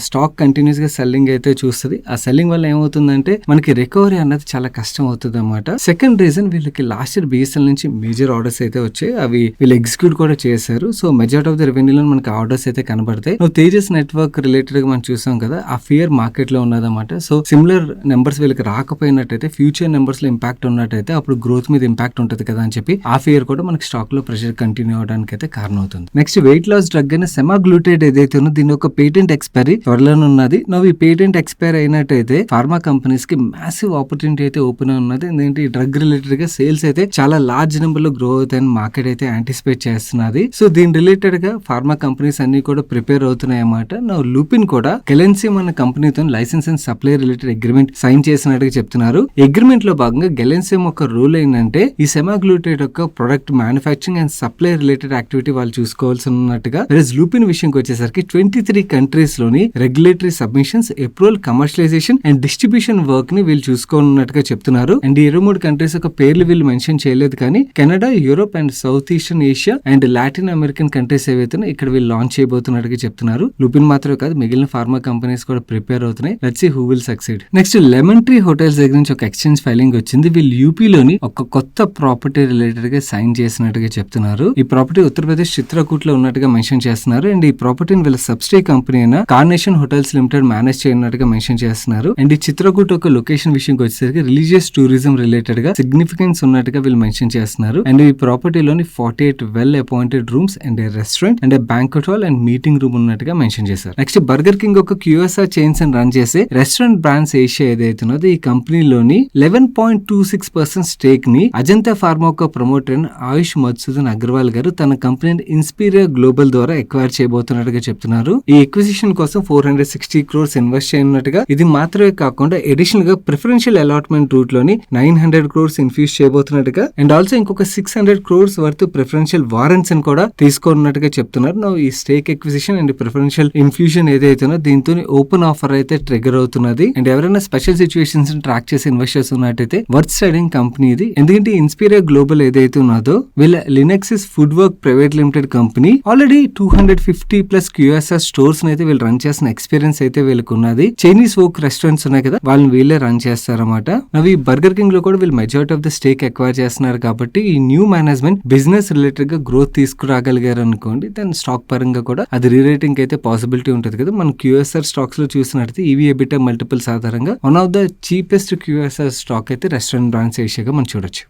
స్టాక్ కంటిన్యూస్ గా సెల్లింగ్ అయితే చూస్తుంది. ఆ సెల్లింగ్ వల్ల ఏమవుతుందంటే మనకి రికవరీ అన్నది చాలా కష్టం అవుతుంది అన్నమాట. సెకండ్ రీజన్ వీళ్ళకి లాస్ట్ ఇయర్ BSNL నుంచి మేజర్ ఆర్డర్స్ అయితే వచ్చాయి. అవి వీళ్ళు ఎగ్జిక్యూట్ కూడా చేశారు. సో మెజారిటీ ఆఫ్ ద రెవెన్యూలో మనకి ఆర్డర్స్ అయితే కనబడతాయి. తేజస్ నెట్వర్క్ రిలేటెడ్ గా మనం చూసాం కదా, ఆ ఫియర్ మార్కెట్ లో ఉన్నదన్నమాట. సో సిమిలర్ నెంబర్స్ వీళ్ళకి రాకపోయినట్టయితే ఫ్యూచర్ నెంబర్స్ లో ఇంపాక్ట్ ఉన్నట్టయితే అప్పుడు గ్రోత్ మీద ఇంపాక్ట్ ఉంటుంది కదా అని చెప్పి ఆ ఫియర్ కూడా మనకి స్టాక్ లో ప్రెషర్ కంటిన్యూ అవడానికి అయితే కారణం అవుతుంది. నెక్స్ట్ వెయిట్ లాస్ డ్రగ్ అయిన సెమాగ్లూటేట్ ఏదైతే ఉందో దీని ఒక పేటెంట్ ఎక్స్పైరీ త్వరలోనే ఉన్నది. ఈ పేటెంట్ ఎక్స్పైర్ అయినట్టయితే ఫార్మా కంపెనీస్ కి మ్యాసివ్ ఆపర్చునిటీ అయితే ఓపెన్ ఉన్నది. ఎందుకంటే ఈ డ్రగ్ రిలేటెడ్ గా సేల్స్ అయితే చాలా లార్జ్ నెంబర్ లో గ్రో అవుతాయని మార్కెట్ అయితే యాంటిసిపేట్ చేస్తున్నది. సో దీని రిలేటెడ్ గా ఫార్మా కంపెనీస్ అన్ని కూడా ప్రిపేర్ అవుతున్నాయి అన్నమాట. లూపిన్ కూడా గెలెన్సియం అనే కంపెనీతో licence and supply related agreement sign చేసినట్టుగా చెప్తున్నారు. అగ్రిమెంట్ లో భాగంగా గెలెన్సియం ఒక రూల్ ఏంటంటే ఈ సెమాగ్లూటేట్ యొక్క product manufacturing and supply related activity వాళ్ళు చూసుకోవాల్సి ఉన్నట్టుగా. లూపిన్ విషయంకి వచ్చేసరికి 23 కంట్రీస్ లోని regulatory submissions, approval, commercialisation and distribution work ని వీళ్ళు చూసుకోనున్నట్టుగా చెప్తున్నారు. అండ్ 23 కంట్రీస్ యొక్క పేర్లు వీళ్ళు మెన్షన్ చేయలేదు కానీ Canada, Europe and south eastern Asia and Latin American countries ఏవైతే ఇక్కడ వీళ్ళు లాంచ్ చేయబోతున్నట్టుగా చెప్తున్నారు. లూపిన్ మాత్రమే కాదు మిగిలిన ఫార్మా కంపెనీస్ కూడా ప్రిపేర్ అవుతున్నాయి. Let's see who will succeed. Next Lemon Tree Hotels దగ్గర నుంచి ఒక ఎక్స్చేంజ్ ఫైలింగ్ వచ్చింది. వీళ్ళు యూపీలోని ఒక కొత్త ప్రాపర్టీ రిలేటెడ్ గా సైన్ చేసినట్టుగా చెప్తున్నారు. ఈ ప్రాపర్టీ ఉత్తరప్రదేశ్ చిత్రకూట్ లో ఉన్నట్టుగా మెన్షన్ చేస్తున్నారు. అండ్ ఈ ప్రాపర్టీని వీళ్ళ సబ్సిడరీ కంపెనీ అయిన కార్నేషన్ హోటల్స్ లిమిటెడ్ మేనేజ్ చేయనట్టుగా మెన్షన్ చేస్తున్నారు. అండ్ ఈ చిత్రకూట్ ఒక లొకేషన్ విషయంకి వచ్చేసరికి రిలీజియస్ టూరిజం రిలేటెడ్ గా సిగ్నిఫికెన్స్ ఉన్నట్టుగా వీళ్ళు మెన్షన్ చేస్తున్నారు. అండ్ ఈ ప్రాపర్టీలోని 48 well appointed rooms and a restaurant and a banquet hall and meeting room ఉన్నట్టుగా మెన్షన్ చేశారు. నెక్స్ట్ బర్గర్ కింగ్ ఒక QSR చైన్స్ అండ్ రన్ చేసే రెస్టారెంట్ బ్రాండ్స్ ఏషియా ఏదైతే ఉన్నదో ఈ కంపెనీలోని 11.26% స్టేక్ ని అజంతా ఫార్మా ఒక ప్రమోటర్ అయిన ఆయుష్ మధుసూదన్ అగర్వాల్ గారు తన కంపెనీ ఇన్స్పీరియర్ గ్లోబల్ ద్వారా ఎక్వైర్ చేయబోతున్నట్టుగా చెప్తున్నారు. ఈ ఎక్విజిషన్ కోసం 460 crores ఇన్వెస్ట్ చేయనున్నట్టుగా. ఇది మాత్రమే కాకుండా అడిషనల్ గా ప్రిఫరెన్షియల్ అలాట్మెంట్ రూట్ లోని 900 crores ఇన్ఫ్యూజ్ చేయబోతున్నట్టుగా అండ్ ఆల్సో ఇంకొక 600 crores వర్త్ ప్రిఫరెన్షియల్ వారెంట్స్ ని కూడా తీసుకోనున్నట్టుగా చెప్తున్నారు. ఈ stake acquisition and preferential infusion ఏదైతే దీంతో ఓపెన్ ఆఫర్ అయితే ట్రిగర్ అవుతున్నది. అండ్ ఎవరైనా స్పెషల్ సిచ్యువేషన్స్ ట్రాక్ చేసి ఇన్వెస్టర్స్ ఉన్నట్టయితే వర్త్ స్టడీయింగ్ కంపెనీ ఇది. ఎందుకంటే ఇన్స్పీరియర్ గ్లోబల్ ఏదైతే ఉన్నదో వీళ్ళ Lenexis Food Work private limited company already 250+ QSR stores అయితే వీళ్ళు రన్ చేసిన ఎక్స్పీరియన్స్ అయితే వీళ్ళకి ఉన్నది. చైనీస్ ఓక్ రెస్టారెంట్స్ ఉన్నాయి కదా, వాళ్ళని వీళ్ళే రన్ చేస్తారన్నమాట. అవి బర్గర్ కింగ్ లో కూడా వీళ్ళు majority of the stake acquire చేస్తున్నారు కాబట్టి ఈ న్యూ మేనేజ్మెంట్ బిజినెస్ రిలేటెడ్ గా గ్రోత్ తీసుకురాగలిగారు అనుకోండి, దాని స్టాక్ పరంగా కూడా అది రీరేటింగ్ అయితే పాసిబిలిటీ ఉంటుంది కదా. మనం QSR స్టాక్స్ లో చూసినట్టు EV EBITDA మల్టిపుల్స్ ఆధారంగా one of the cheapest QSR stock అయితే రెస్టారెంట్ బ్రాండ్స్ ఏషియాగా మనం చూడొచ్చు.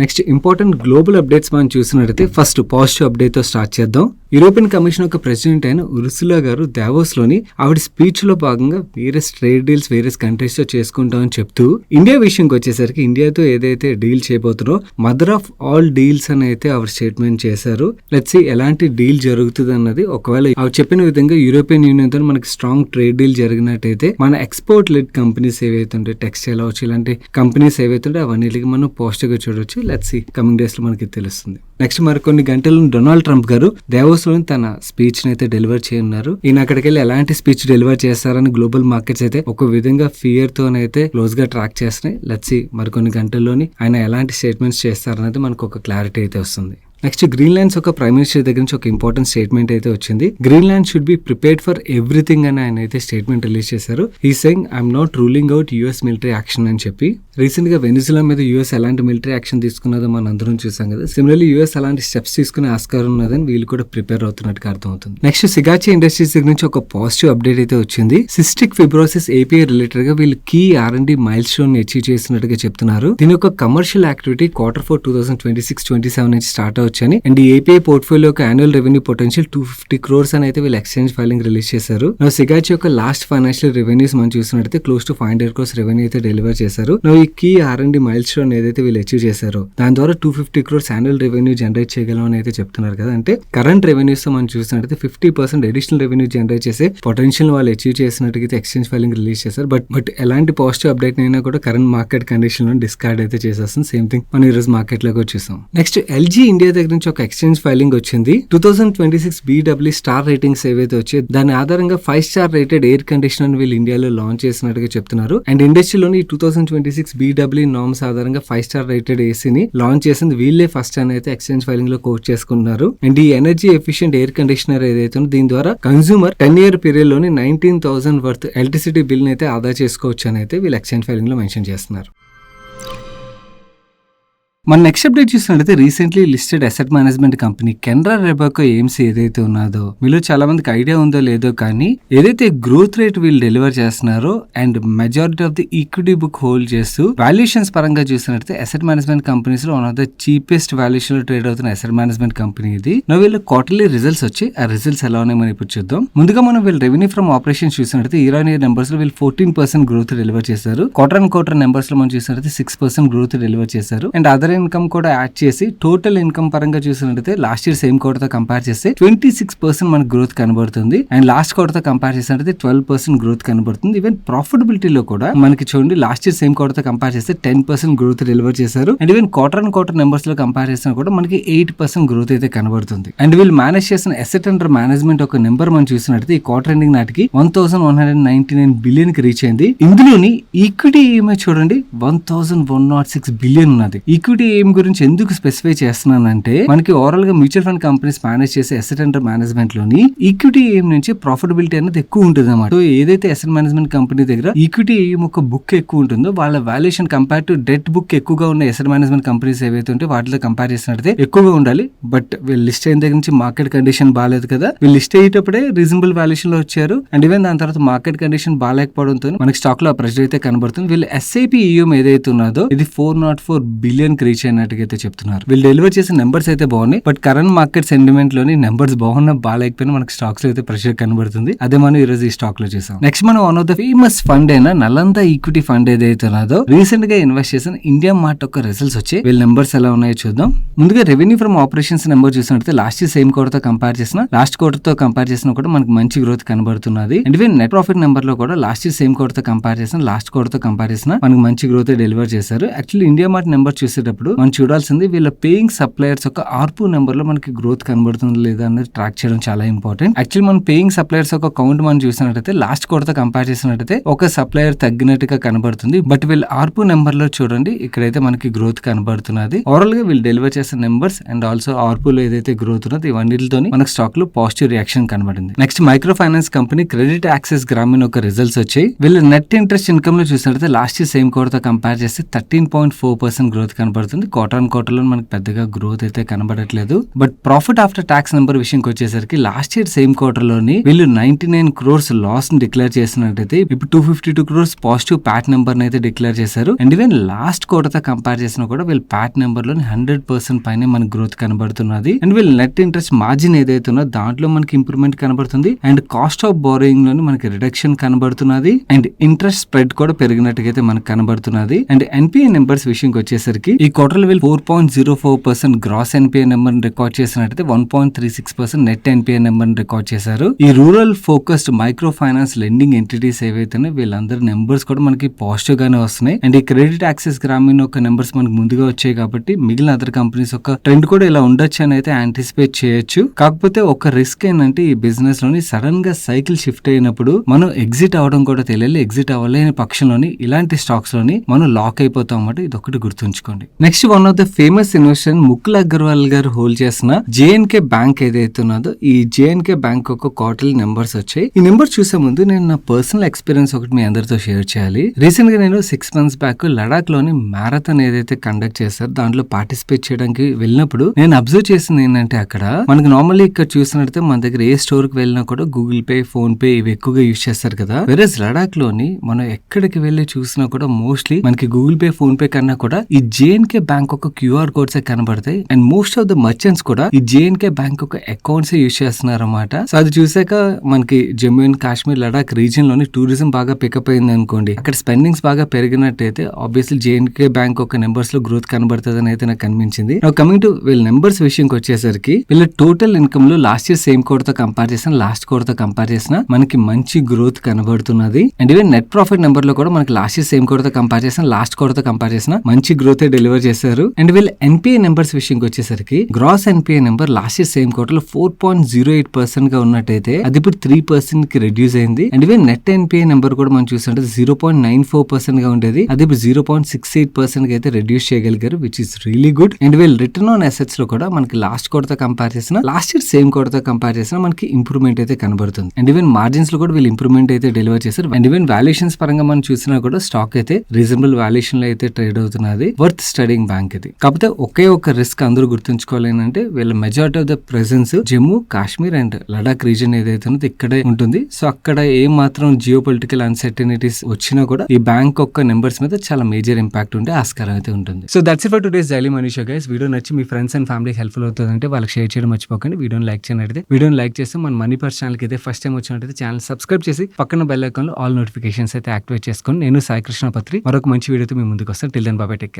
నెక్స్ట్ ఇంపార్టెంట్ గ్లోబల్ అప్డేట్స్ మనం చూసినట్టయితే ఫస్ట్ పాజిటివ్ అప్డేట్ తో స్టార్ట్ చేద్దాం. యూరోపియన్ కమిషన్ యొక్క ప్రెసిడెంట్ అయిన ఉర్సులా గారు దావోస్ లోని ఆవిడ స్పీచ్ లో భాగంగా various trade deals various countries తో చేసుకుంటామని చెప్తూ ఇండియా విషయంకి వచ్చేసరికి ఇండియాతో ఏదైతే డీల్ చేయబోతున్నారో మదర్ ఆఫ్ ఆల్ డీల్స్ అని అయితే ఆవిడ స్టేట్మెంట్ చేశారు. లెట్స్ సీ ఎలాంటి డీల్ జరుగుతుంది అన్నది. ఒకవేళ ఆవిడ చెప్పిన విధంగా యూరోపియన్ యూనియన్ తో మనకి స్ట్రాంగ్ ట్రేడ్ డీల్ జరిగినట్టయితే మన ఎక్స్పోర్ట్ లెడ్ కంపెనీస్ ఏవైతుంటే టెక్స్టైల్ అవచ్చు ఇలాంటి కంపెనీస్ ఏవైతుంటే అవన్నిటికి మనం పాజిటివ్ గా చూడొచ్చు. లెట్స్ సీ కమింగ్ డేస్ లో మనకి తెలుస్తుంది. నెక్స్ట్ మరికొన్ని గంటలు డొనాల్డ్ ట్రంప్ గారు దావోస్ లో తన స్పీచ్ ని అయితే డెలివర్ చేయనున్నారు. ఈయన అక్కడికి వెళ్ళి ఎలాంటి స్పీచ్ డెలివర్ చేస్తారని గ్లోబల్ మార్కెట్స్ అయితే ఒక విధంగా ఫియర్ తోనైతే క్లోజ్ గా ట్రాక్ చేస్తున్నాయి. లెట్స్ సీ మరికొన్ని గంటల్లోని ఆయన ఎలాంటి స్టేట్మెంట్స్ చేస్తారనేది మనకు ఒక క్లారిటీ అయితే వస్తుంది. నెక్స్ట్ గ్రీన్లాండ్స్ ఒక ప్రైమ్ మినిస్టర్ దగ్గర నుంచి ఒక ఇంపార్టెంట్ స్టేట్మెంట్ అయితే వచ్చింది. Greenland should be prepared for everything అని ఆయన అయితే స్టేట్మెంట్ రిలీజ్ చేశారు. ఈ saying I'm not ruling out US military action అని చెప్పి. రీసెంట్ గా వెనిజులా మీద US ఎలాంటి మిలిటరీ యాక్షన్ తీసుకున్నదో మనం అందరం చూసాం కదా. సిమిలర్లీ US అలాంటి స్టెప్స్ తీసుకునే ఆస్కారం ఉన్నదని వీళ్ళు కూడా ప్రిపేర్ అవుతున్నట్టుగా అర్థమవుతుంది. నెక్స్ట్ సిగాచి ఇండస్ట్రీస్ దగ్గర నుంచి ఒక పాజిటివ్ అప్డేట్ అయితే వచ్చింది. సిస్టిక్ ఫిబ్రోసిస్ API రిలేటెడ్ గా వీళ్ళు key R&D mile stone achieve చేసినట్టుగా చెప్తున్నారు. దీని యొక్క కమర్షియల్ యాక్టివిటీ Q4 2026-27 నుంచి స్టార్ట్ వచ్చని అండ్ ఈ API పోర్ట్ఫోలియోకి యాన్యువల్ రెవెన్యూ పొటెన్షియల్ 250 crores అని అయితే వీళ్ళు ఎక్స్చేంజ్ ఫైలింగ్ రిలీజ్ చేశారు. సిగాచి యొక్క లాస్ట్ ఫైనాన్షియల్ రెవెన్యూస్ మనం చూసినట్టయితే క్లోజ్ టు 500 crores రెవెన్యూ అయితే డెలివర్ చేశారు. ఈ కీ R&D మైల్ స్టోన్ ఏదైతే వీళ్ళు అచీవ్ చేశారో దాని ద్వారా 250 crores యాన్యువల్ రెవెన్యూ జనరేట్ చేయగలం అని అయితే చెప్తున్నారు కదా. అంటే కరెంట్ రెవెన్యూస్ తో మనం చూసినట్టయితే 50% అడిషనల్ రెవెన్యూ జనరేట్ చేసే పొటెన్షియల్ వాళ్ళు అచీవ్ చేసినట్టుగా ఎక్స్చేంజ్ ఫైలింగ్ రిలీజ్ చేశారు. బట్ ఎలాంటి పాజిటివ్ అప్డేట్ అయినా కూడా కరెంట్ మార్కెట్ కండిషన్ లో డిస్కార్డ్ అయితే చేసేస్తుంది. సేమ్ థింగ్ మనం ఈ రోజు మార్కెట్ లోకి వచ్చేసాం. నెక్స్ట్ LG ఇండియా దగ్గర నుంచి ఒక ఎక్స్చేంజ్ ఫైలింగ్ వచ్చింది. 2026 BW స్టార్ రేటింగ్స్ ఏవైతే వచ్చాయి దాని ఆధారంగా 5 స్టార్ రేటెడ్ ఎయిర్ కండిషనర్ వీళ్ళు ఇండియాలో లాంచ్ చేసినట్టుగా చెప్తున్నారు. అండ్ ఇండస్ట్రీలోని 2026 BW నార్మ్స్ ఆధారంగా 5 స్టార్ రేటెడ్ ఏసీని లాంచ్ చేసింది వీళ్ళే ఫస్ట్ అని అయితే ఎక్స్చేంజ్ ఫైలింగ్ లో కోట్ చేసుకున్నారు. అండ్ ఈ ఎనర్జీ ఎఫిషియెంట్ ఎయిర్ కండిషనర్ ఏదైతే దీని ద్వారా కన్స్యూమర్ 10 year పీరియడ్ లోని 19,000 వర్త్ ఎలక్ట్రిసిటీ బిల్ ని అయితే ఆదా చేసుకోవచ్చు అని అయితే వీళ్ళు ఎక్స్చేంజ్ ఫైలింగ్ లో మెన్షన్ చేస్తున్నారు. మన నెక్స్ట్ అప్డేట్ చూసినట్లయితే recently listed asset management company Canara Robeco AMC ఏదైతే ఉన్నదో మీలో చాలా మందికి ఐడియా ఉందో లేదో కానీ ఏదైతే గ్రోత్ రేట్ వీళ్ళు డెలివర్ చేస్తున్నారో and majority of the equity book hold చేస్తూ వాల్యుయేషన్స్ పరంగా చూసినట్లయితే అసెట్ మేనేజ్మెంట్ కంపెనీస్ లో one of the cheapest valuation లో ట్రేడ్ అవుతున్న అసెట్ మేనేజ్మెంట్ కంపెనీ ఇది. వీళ్ళు క్వార్టర్లీ రిజల్ట్స్ వచ్చి ఆ రిజల్ట్స్ ఎలా ఉన్నాయి మనం ఇప్పుడు చూద్దాం. ముందుగా మనం వీళ్ళు రెవెన్యూ ఫ్రమ్ ఆపరేషన్స్ చూసినట్లయితే ఇయర్ నెంబర్స్ లో వీళ్ళు 14% గ్రోత్ డెలివర్ చేశారు. క్వార్టర్ నెంబర్స్ లో మనం చూసినట్లయితే 6% గ్రోత్ డెలివర్ చేశారు. అండ్ అదర్ ఇన్కమ్ కూడా యాడ్ చేసి టోటల్ ఇన్కమ్ పరంగా చూసినట్టయితే లాస్ట్ ఇయర్ సేమ్ క్వార్టర్ తో కంపేర్ చేస్తే 26% మనకు గ్రోత్ కనబడుతుంది. అండ్ లాస్ట్ క్వార్టర్ తో కంపేర్ చేసినట్టయితే 12% గ్రోత్ కనబడుతుంది. ఈవెన్ ప్రాఫిటబిలిటీలో కూడా మనకి చూడండి లాస్ట్ ఇయర్ సేమ్ క్వార్టర్ తో కంపేర్ చేస్తే 10% గ్రోత్ డెలివర్ చేశారు. అండ్ ఈవెన్ క్వార్టర్ నెంబర్స్ లో కంపేర్ చేసినా కూడా మనకి 8% గ్రోత్ అయితే కనబడుతుంది. అండ్ వీళ్ళు మేనేజ్ చేసిన అసెట్ అండర్ మేనేజ్మెంట్ ఒక నెంబర్ మనం చూసినట్టయితే ఈ క్వార్టర్ ఎండింగ్ నాటికి 1,199 బిలియన్ కి రీచ్ అయింది. ఇందులోని ఈక్విటీ ఏమో చూడండి 1,106 బిలియన్ ఉన్నది. ఈక్విటీ ఏం గురించి ఎందుకు స్పెసిఫై చేస్తున్నానంటే మనకి ఓవరాల్ గా మ్యూచువల్ ఫండ్ కంపెనీస్ మేనేజ్ చేసే అసెట్ అండర్ మేనేజ్మెంట్ లోని ఈక్విటీ ఏం నుంచి ప్రాఫిటబిలిటీ అనేది ఎక్కువ ఉంటుంది అన్నమాట. సో ఏదైతే అసెట్ మేనేజ్మెంట్ కంపెనీ దగ్గర ఈక్విటీ ఏం ఒక బుక్ ఎక్కువ ఉంటుందో వాళ్ళ valuation compare to debt book ఎక్కువగా ఉన్న అసెట్ మేనేజ్మెంట్ కంపెనీస్ ఏవైతే ఉంటే వాటితో కంపేర్ చేసినట్టే ఎక్కువగా ఉండాలి. బట్ వీళ్ళు లిస్ట్ అయిన దగ్గర నుంచి మార్కెట్ కండిషన్ బాగాలేదు కదా, వీళ్ళు లిస్ట్ అయ్యేటప్పుడే రీజనబుల్ వాల్యుయేషన్ లో వచ్చారు. అండ్ ఈవెన్ దాని తర్వాత మార్కెట్ కండిషన్ బాగాలేకపోవడంతో మనకి స్టాక్ లో ప్రెషర్ అయితే కనబడుతుంది. వీళ్ళు SIP EOM ఏదైతే ఉన్నదో ఇది 404 బిలియన్ రీచ్ అయినట్టుగా అయితే చెప్తున్నారు. వీళ్ళు డెలివర్ చేసిన నెంబర్స్ అయితే బాగున్నాయి. బట్ కరెంట్ మార్కెట్ సెంటిమెంట్ లోని నెంబర్స్ బాగున్నా బాగాలేకపోయినా మనకి స్టాక్స్ లో అయితే ప్రెషర్ కనబడుతుంది. అదే మనం ఈ రోజు ఈ స్టాక్ లో చేసాం. నెక్స్ట్ మనం one of the famous fund అయిన నలంద ఈక్విటీ ఫండ్ ఏదైతే ఉన్నదో రీసెంట్ గా ఇన్వెస్ట్ చేసిన ఇండియా మార్ట్ యొక్క రిజల్ట్స్ వచ్చి వీళ్ళ నెంబర్స్ ఎలా ఉన్నాయో చూద్దాం. ముందుగా రెవెన్యూ ఫ్రమ్ ఆపరేషన్స్ నెంబర్ చూసినట్టు లాస్ట్ ఇయర్ సేమ్ క్వార్టర్ తో కంపేర్ చేసిన లాస్ట్ క్వార్టర్ తో కంపేర్ చేసినా కూడా మనకి మంచి గ్రోత్ కనబడుతున్నది. And even net profit number లో కూడా లాస్ట్ ఇయర్ సేమ్ క్వార్టర్ తో కంపేర్ చేసిన లాస్ట్ క్వార్టర్ తో కంపేర్ చేసిన మనకి మంచి గ్రోత్ డెలివర్ చేశారు. యాక్చువల్లీ ఇండియా మార్ట్ నెంబర్ చూసేటప్పుడు చేసినప్పుడు మనం చూడాల్సింది వీళ్ళ పేయింగ్ సప్లయర్స్ యొక్క ఆర్పు నెంబర్ లో మనకి గ్రోత్ కనబడుతుంది లేదా అనేది ట్రాక్ చేయడం చాలా ఇంపార్టెంట్. యాక్చువల్లీ మనం పేయింగ్ సప్లయర్స్ యొక్క కౌంట్ మనం చూసినట్టయితే లాస్ట్ క్వార్టర్ తో కంపేర్ చేసినట్టయితే ఒక సప్లయర్ తగ్గినట్టుగా కనబడుతుంది. బట్ వీళ్ళ ఆర్పు నెంబర్ లో చూడండి ఇక్కడైతే మనకి గ్రోత్ కనబడుతున్నది. ఓవరాల్ గా వీళ్ళు డెలివర్ చేసిన నెంబర్స్ అండ్ ఆల్సో ఆర్పులో ఏదైతే గ్రోత్ ఉన్నది ఇవన్నిటితో మనకు స్టాక్ లో పాజిటివ్ రియాక్షన్ కనబడింది. Next micro finance company credit access గ్రామీణ ఒక రిజల్ట్స్ వచ్చాయి. వీళ్ళు నెట్ ఇంట్రెస్ట్ ఇన్కమ్ లో చూసినట్టయితే లాస్ట్ ఇయర్ సేమ్ క్వార్టర్ తో కంపేర్ చేస్తే 13.4% గ్రోత్ కనబడుతుంది. క్వార్టర్ ఆన్ క్వార్టర్ లో మనకి పెద్దగా గ్రోత్ అయితే కనబడట్లేదు. But profit after tax number విషయంకి వచ్చేసరికి లాస్ట్ ఇయర్ సేమ్ క్వార్టర్ లోని వీళ్ళు 99 crores లాస్ ని డిక్లేర్ చేసినట్టయితే ఇప్పుడు 252 crores పాజిటివ్ ప్యాట్ నెంబర్ అయితే డిక్లేర్ చేశారు. అండ్ ఈవెన్ లాస్ట్ క్వార్టర్ తో కంపేర్ చేసినా కూడా వీళ్ళు ప్యాట్ నెంబర్ లోని 100% పైన మనకి గ్రోత్ కనబడుతున్నది. అండ్ వీళ్ళు నెట్ ఇంట్రెస్ట్ మార్జిన్ ఏదైతే ఉందో దాంట్లో మనకి ఇంప్రూవ్మెంట్ కనబడుతుంది. అండ్ కాస్ట్ ఆఫ్ బారోయింగ్ లోని మనకి రిడక్షన్ కనబడుతున్నది. అండ్ ఇంట్రెస్ట్ స్ప్రెడ్ కూడా పెరిగినట్టుగా అయితే మనకు కనబడుతున్నది. అండ్ ఎన్పిఏ నెంబర్స్ విషయంకి వచ్చేసరికి ఈ క్వార్టర్ వీళ్ళు 4.04% గ్రాస్ ఎన్పిఏ నెంబర్ రికార్డ్ చేసినట్టయితే 1.36% నెట్ ఎన్పిఏ నెంబర్ రికార్డ్ చేశారు. ఈ rural focused micro finance lending entities ఏవైతే వీళ్ళందరి నెంబర్స్ కూడా మనకి పాజిటివ్ గానే వస్తున్నాయి. అండ్ ఈ క్రెడిట్ యాక్సెస్ గ్రామీణ ఒక నెంబర్స్ మనకి ముందుగా వచ్చాయి కాబట్టి మిగిలిన అదర్ కంపెనీస్ యొక్క ట్రెండ్ కూడా ఇలా ఉండొచ్చు అని అయితే యాంటిసిపేట్ చేయొచ్చు. కాకపోతే ఒక రిస్క్ ఏంటంటే ఈ బిజినెస్ లోని సడన్ గా సైకిల్ షిఫ్ట్ అయినప్పుడు మనం ఎగ్జిట్ అవడం కూడా తెలియాలి. ఎగ్జిట్ అవ్వలేని పక్షంలోని ఇలాంటి స్టాక్స్ లోని మనం లాక్ అయిపోతాం అన్నమాట. ఇది ఒకటి గుర్తుంచుకోండి. Next one of the famous investor Mukul Agarwal గారు హోల్డ్ చేసిన జేఎన్కే బ్యాంక్ ఏదైతే ఉన్నదో ఈ జేఎన్కే బ్యాంక్ ఒక క్వార్టర్లీ నెంబర్స్ వచ్చాయి. ఈ నెంబర్ చూసే ముందు నేను నా పర్సనల్ ఎక్స్పీరియన్స్ ఒకటి మీ అందరితో షేర్ చేయాలి. రీసెంట్ గా నేను 6 months బ్యాక్ లడాక్ లోని మ్యారథాన్ ఏదైతే కండక్ట్ చేశారు దాంట్లో పార్టిసిపేట్ చేయడానికి వెళ్ళినప్పుడు నేను అబ్జర్వ్ చేసింది ఏంటంటే అక్కడ మనకి నార్మల్లీ ఇక్కడ చూసినట్లయితే మన దగ్గర ఏ స్టోర్ కి వెళ్ళినా కూడా గూగుల్ పే, ఫోన్ పే ఇవి ఎక్కువగా యూజ్ చేస్తారు కదా. వెరస్ లడాక్ లోని మనం ఎక్కడికి వెళ్ళి చూసినా కూడా మోస్ట్లీ మనకి గూగుల్ పే, ఫోన్ పే కన్నా కూడా ఈ జేఎన్కే బ్యాంక్ ఒక క్యూఆర్ కోడ్స్ కనబడతాయి. And most of the merchants కూడా ఈ జేఎన్కే బ్యాంక్ ఒక అకౌంట్స్ యూజ్ చేస్తున్నారు అన్నమాట. సో అది చూసాక మనకి జమ్మూ అండ్ కాశ్మీర్, లడాక్ రీజియన్ లోని టూరిజం బాగా పికప్ అయింది అనుకోండి. అక్కడ స్పెండింగ్స్ బాగా పెరిగినట్టయితే ఆబ్వియస్లీ జేఎన్కే బ్యాంక్ ఒక నెంబర్స్ లో గ్రోత్ కనబడుతుంది అని అయితే నాకు కనిపించింది. కమింగ్ టు వీళ్ళ నెంబర్స్ విషయంకి వచ్చేసరికి వీళ్ళ టోటల్ ఇన్కమ్ లో లాస్ట్ ఇయర్ సేమ్ క్వార్టర్ తో కంపేర్ చేసిన లాస్ట్ క్వార్టర్ తో కంపేర్ చేసిన మనకి మంచి గ్రోత్ కనబడుతున్నది. And even net profit number లో కూడా మనకి లాస్ట్ ఇయర్ సేమ్ క్వార్టర్ తో కంపేర్ చేసిన లాస్ట్ క్వార్టర్ తో కంపేర్ చేసిన మంచి గ్రోత్ డెలివర్ చేశారు. అండ్ వీళ్ళ ఎన్పిఏ నెంబర్స్ విషయంకి వచ్చేసరికి gross NPA number last year same quarter లో 4.08% గా ఉన్నట్టయితే అది ఇప్పుడు 3% కి రెడ్యూస్ అయింది. And even net NPA number కూడా మనం చూస్తుంటే 0.94% గా ఉండేది అది ఇప్పుడు 0.68% కి అయితే రెడ్యూస్ చేయగలిగారు, which is really good. And వీళ్ళు రిటర్న్ ఆన్ అసెట్స్ లో కూడా మనకి లాస్ట్ క్వార్టర్ తో కంపేర్ చేసిన లాస్ట్ ఇయర్ సేమ్ క్వార్టర్ తో కంపేర్ చేసిన మనకి ఇంప్రూవ్మెంట్ అయితే కనబడుతుంది. అండ్ ఈవెన్ మార్జిన్స్ లో కూడా వీళ్ళు ఇంప్రూవ్మెంట్ అయితే డెలివర్ చేశారు. అండ్ ఈవెన్ వాల్యుయేషన్స్ పరంగా మనం చూసినా కూడా స్టాక్ అయితే రీజనబుల్ వాల్యుయేషన్ లో అయితే ట్రేడ్ అవుతున్నది. వర్త్ స్టడింగ్ బ్యాంక్ ఇది. కాకపోతే ఒకే ఒక రిస్క్ అందరూ గుర్తుంచుకోవాలి అంటే వీళ్ళ majority of the presence Jammu Kashmir and Ladakh reason ఏదైతే ఉందో ఇక్కడే ఉంటుంది. సో అక్కడ ఏ మాత్రం జియో పొలిటికల్ అన్సర్టనిటీస్ వచ్చినా కూడా ఈ బ్యాంక్ యొక్క నెంబర్స్ మీద చాలా మేజర్ ఇంపాక్ట్ ఉండే ఆస్కారం అయితే ఉంటుంది. So that's it for today's daily Manisha guys. Video నచ్చి మీ ఫ్రెండ్స్ అండ్ ఫ్యామిలీకి హెల్ప్ఫుల్ అవుతుందంటే వాళ్ళకి షేర్ చేయడం మర్చిపోకండి. వీడియోని లైక్ చేయనట్లయితే వీడియోని లైక్ చేస్తే మన మనీ పర్స్ ఛానల్కి అయితే ఫస్ట్ టైం వచ్చినట్టయితే ఛానల్ సబ్స్క్రైబ్ చేసి పక్కన బెల్ ఐకాన్ లో ఆల్ నోటిఫికేషన్స్ అయితే యాక్టివేట్ చేసుకొని నేను సాయి కృష్ణ పత్రి మరొక మంచి వీడియోతో మీ ముందుకు వస్తాను. Till then bye, take care.